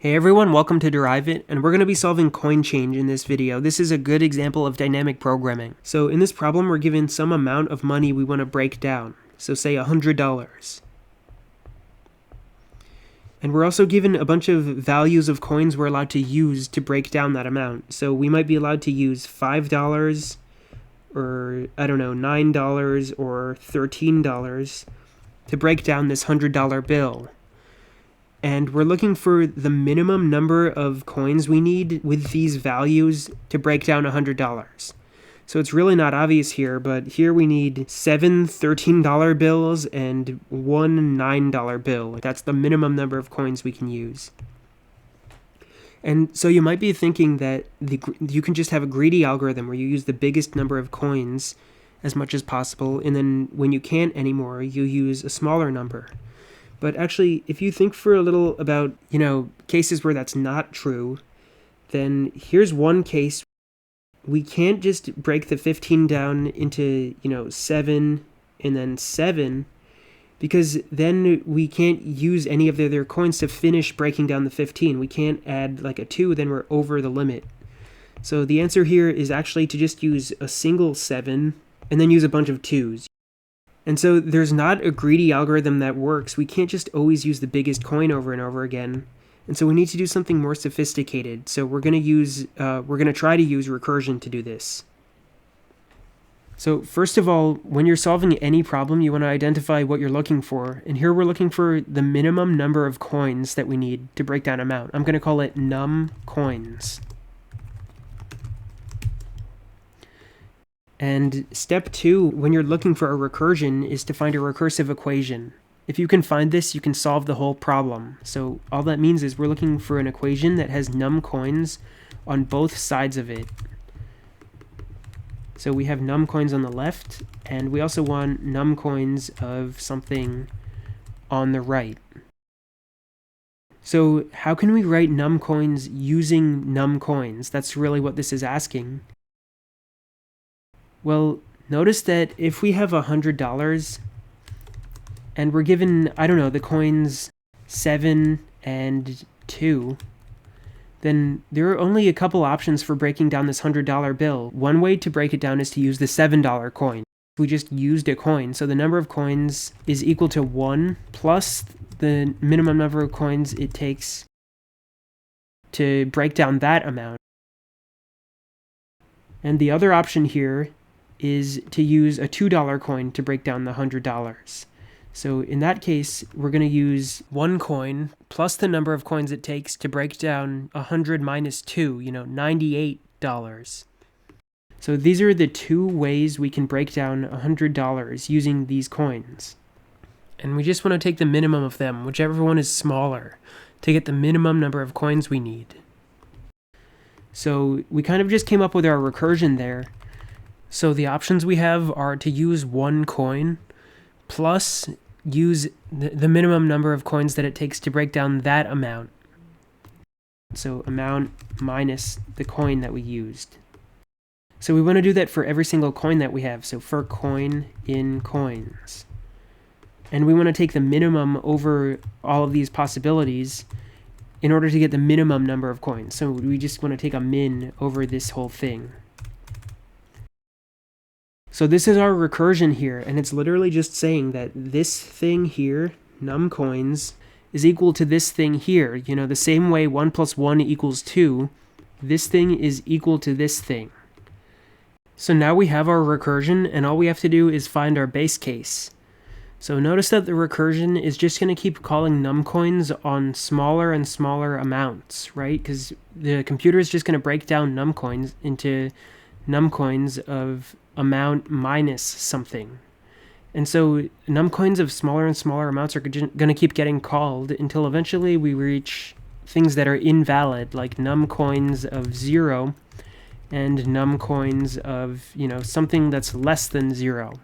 Hey everyone, welcome to Derive It, and we're going to be solving coin change in this video. This is a good example of dynamic programming. So in this problem, we're given some amount of money we want to break down. So say $100. And we're also given a bunch of values of coins we're allowed to use to break down that amount. So we might be allowed to use $5, or I don't know, $9 or $13 to break down this $100 bill. And we're looking for the minimum number of coins we need with these values to break down $100. So it's really not obvious here, but here we need 7 $13 bills and 1 $9 bill. That's the minimum number of coins we can use. And so you might be thinking that you can just have a greedy algorithm where you use the biggest number of coins as much as possible, and then when you can't anymore, you use a smaller number. But actually, if you think for a little about, cases where that's not true, then here's one case. We can't just break the 15 down into, 7 and then 7, because then we can't use any of the other coins to finish breaking down the 15. We can't add like a 2, then we're over the limit. So the answer here is actually to just use a single 7 and then use a bunch of 2s. And so there's not a greedy algorithm that works. We can't just always use the biggest coin over and over again. And so we need to do something more sophisticated. So we're going to try to use recursion to do this. So first of all, when you're solving any problem, you want to identify what you're looking for. And here we're looking for the minimum number of coins that we need to break down amount. I'm going to call it num coins. And step 2, when you're looking for a recursion, is to find a recursive equation. If you can find this, you can solve the whole problem. So all that means is we're looking for an equation that has num coins on both sides of it. So we have num coins on the left, and we also want num coins of something on the right. So how can we write num coins using num coins? That's really what this is asking. Well, notice that if we have $100 and we're given, the coins 7 and 2, then there are only a couple options for breaking down this $100 bill. One way to break it down is to use the $7 coin. We just used a coin, so the number of coins is equal to 1 plus the minimum number of coins it takes to break down that amount. And the other option here is to use a $2 coin to break down the $100. So in that case, we're going to use 1 coin plus the number of coins it takes to break down 100 minus 2, $98. So these are the 2 ways we can break down $100 using these coins. And we just want to take the minimum of them, whichever one is smaller, to get the minimum number of coins we need. So we kind of just came up with our recursion there. So the options we have are to use 1 coin plus use the minimum number of coins that it takes to break down that amount. So amount minus the coin that we used. So we want to do that for every single coin that we have. So for coin in coins. And we want to take the minimum over all of these possibilities in order to get the minimum number of coins. So we just want to take a min over this whole thing. So this is our recursion here, and it's literally just saying that this thing here, num coins, is equal to this thing here. The same way 1 plus 1 equals 2, this thing is equal to this thing. So now we have our recursion, and all we have to do is find our base case. So notice that the recursion is just going to keep calling num coins on smaller and smaller amounts, right? Because the computer is just going to break down num coins into num coins of amount minus something. And so num coins of smaller and smaller amounts are going to keep getting called until eventually we reach things that are invalid, like num coins of 0 and num coins of, something that's less than 0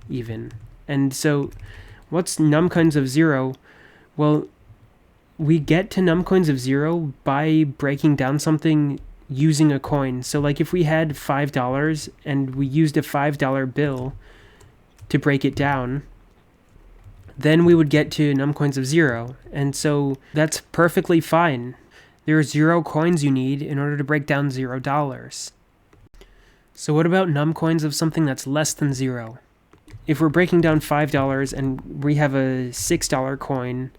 even. And so what's num coins of 0? Well, we get to num coins of 0 by breaking down something using a coin. So like if we had $5 and we used a $5 bill to break it down, then we would get to num coins of 0. And so that's perfectly fine. There are 0 coins you need in order to break down $0. So what about num coins of something that's less than 0? If we're breaking down $5 and we have a $6 coin,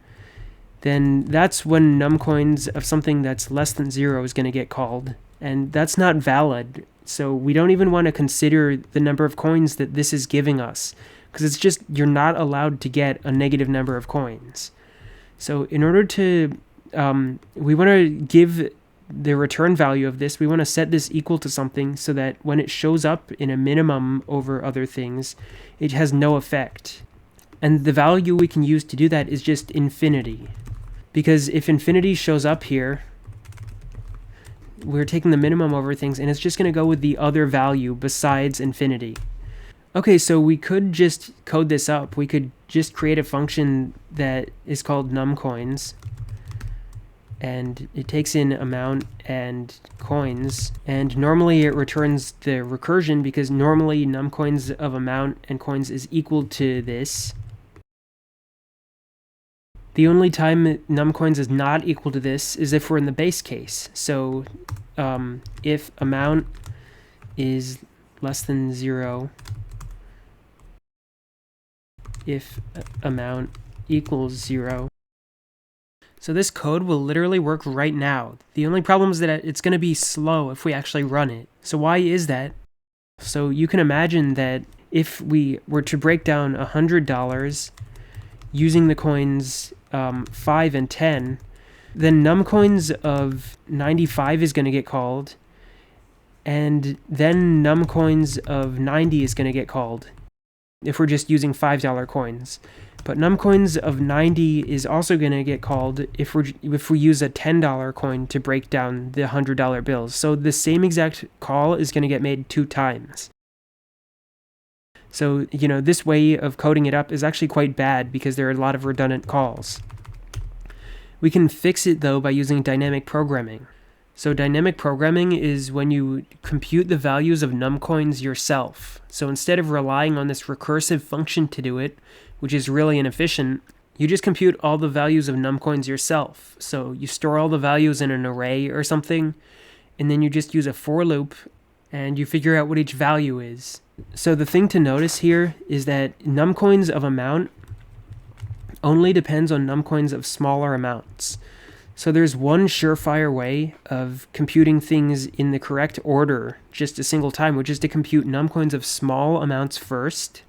then that's when num coins of something that's less than 0 is going to get called. And that's not valid. So we don't even want to consider the number of coins that this is giving us, because it's just, you're not allowed to get a negative number of coins. So in order to, we want to give the return value of this, we want to set this equal to something so that when it shows up in a minimum over other things, it has no effect. And the value we can use to do that is just infinity. Because if infinity shows up here, we're taking the minimum over things, and it's just going to go with the other value besides infinity. Okay, so we could just code this up. We could just create a function that is called numCoins, and it takes in amount and coins, and normally it returns the recursion because normally numCoins of amount and coins is equal to this. The only time numCoins is not equal to this is if we're in the base case. So if amount is less than 0, if amount equals 0. So this code will literally work right now. The only problem is that it's going to be slow if we actually run it. So why is that? So you can imagine that if we were to break down $100 using the coins 5 and 10, then numCoins of 95 is going to get called, and then numCoins of 90 is going to get called if we're just using $5 coins. But numCoins of 90 is also going to get called if we use a $10 coin to break down the $100 bills. So the same exact call is going to get made 2 times. So, this way of coding it up is actually quite bad because there are a lot of redundant calls. We can fix it, though, by using dynamic programming. So dynamic programming is when you compute the values of numCoins yourself. So instead of relying on this recursive function to do it, which is really inefficient, you just compute all the values of numCoins yourself. So you store all the values in an array or something, and then you just use a for loop, and you figure out what each value is. So the thing to notice here is that numCoins of amount only depends on numCoins of smaller amounts. So there's one surefire way of computing things in the correct order just a single time, which is to compute numCoins of small amounts first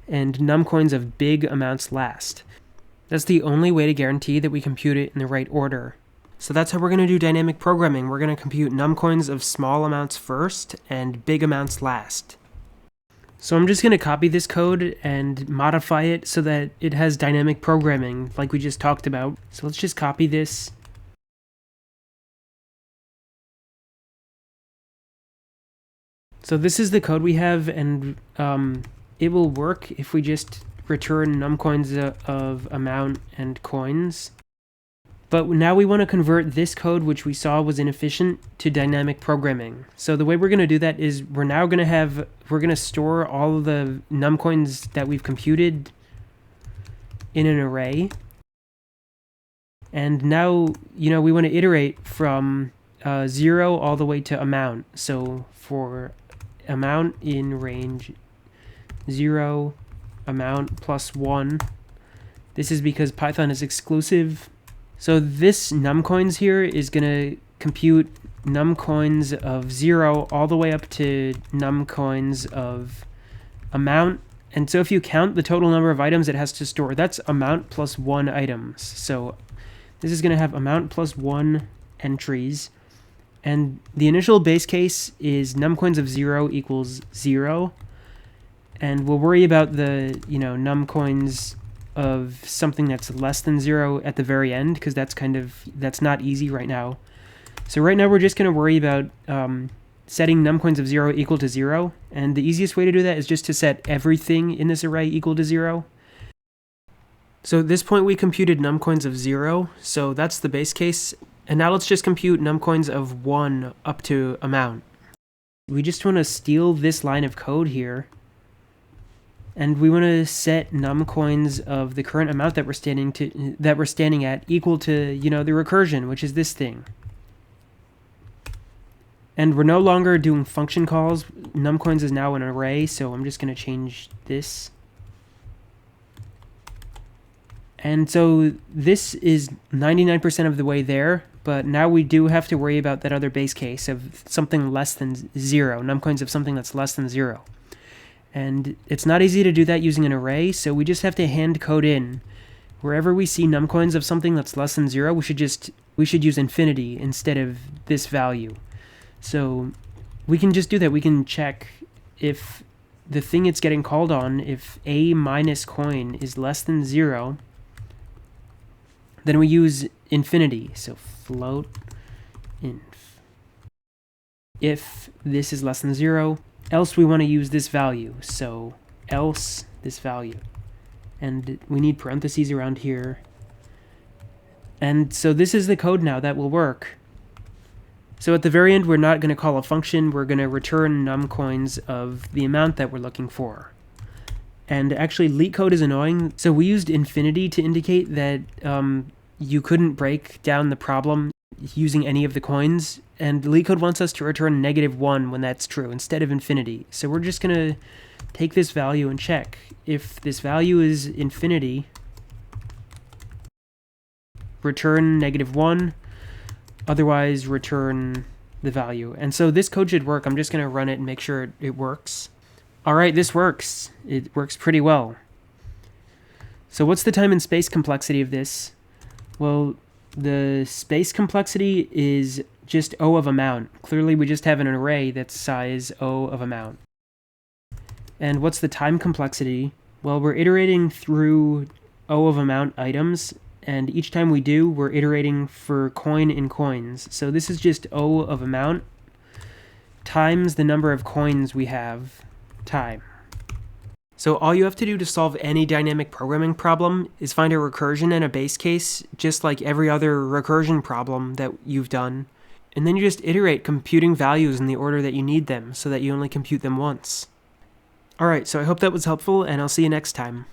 and numCoins of big amounts last. That's the only way to guarantee that we compute it in the right order. So that's how we're going to do dynamic programming. We're going to compute numCoins of small amounts first and big amounts last. So I'm just going to copy this code and modify it so that it has dynamic programming like we just talked about. So let's just copy this. So this is the code we have, and it will work if we just return numCoins of amount and coins. But now we want to convert this code, which we saw was inefficient, to dynamic programming. So the way we're going to do that is we're going to store all of the numCoins that we've computed in an array. And now, we want to iterate from 0 all the way to amount. So for amount in range 0, amount plus 1. This is because Python is exclusive. So this numCoins here is going to compute numCoins of 0 all the way up to numCoins of amount. And so if you count the total number of items it has to store, that's amount plus 1 items. So this is going to have amount plus 1 entries. And the initial base case is numCoins of 0 equals 0. And we'll worry about the, numCoins of something that's less than 0 at the very end, because that's not easy right now. So right now we're just going to worry about setting numCoins of 0 equal to 0. And the easiest way to do that is just to set everything in this array equal to 0. So at this point we computed numCoins of 0, so that's the base case. And now let's just compute numCoins of 1 up to amount. We just want to steal this line of code here, and we want to set numCoins of the current amount that we're standing at equal to, the recursion, which is this thing. And we're no longer doing function calls. Numcoins is now an array, so I'm just going to change this. And so this is 99% of the way there, but now we do have to worry about that other base case of something less than 0, numcoins of something that's less than 0. And it's not easy to do that using an array, so we just have to hand code in. Wherever we see numcoins of something that's less than 0, we should use infinity instead of this value. So we can just do that. We can check if the thing it's getting called on, if a minus coin is less than 0, then we use infinity. So float inf. If this is less than 0, else we want to use this value. So else this value. And we need parentheses around here. And so this is the code now that will work. So at the very end, we're not going to call a function. We're going to return numcoins of the amount that we're looking for. And actually, LeetCode is annoying. So we used infinity to indicate that you couldn't break down the problem using any of the coins. And LeetCode wants us to return -1 when that's true instead of infinity. So we're just going to take this value and check. If this value is infinity, return -1. Otherwise, return the value. And so this code should work. I'm just going to run it and make sure it works. All right, this works. It works pretty well. So what's the time and space complexity of this? Well, the space complexity is just O of amount. Clearly, we just have an array that's size O of amount. And what's the time complexity? Well, we're iterating through O of amount items, and each time we do, we're iterating for coin in coins. So this is just O of amount times the number of coins we have, time. So all you have to do to solve any dynamic programming problem is find a recursion and a base case, just like every other recursion problem that you've done. And then you just iterate computing values in the order that you need them, so that you only compute them once. Alright, so I hope that was helpful, and I'll see you next time.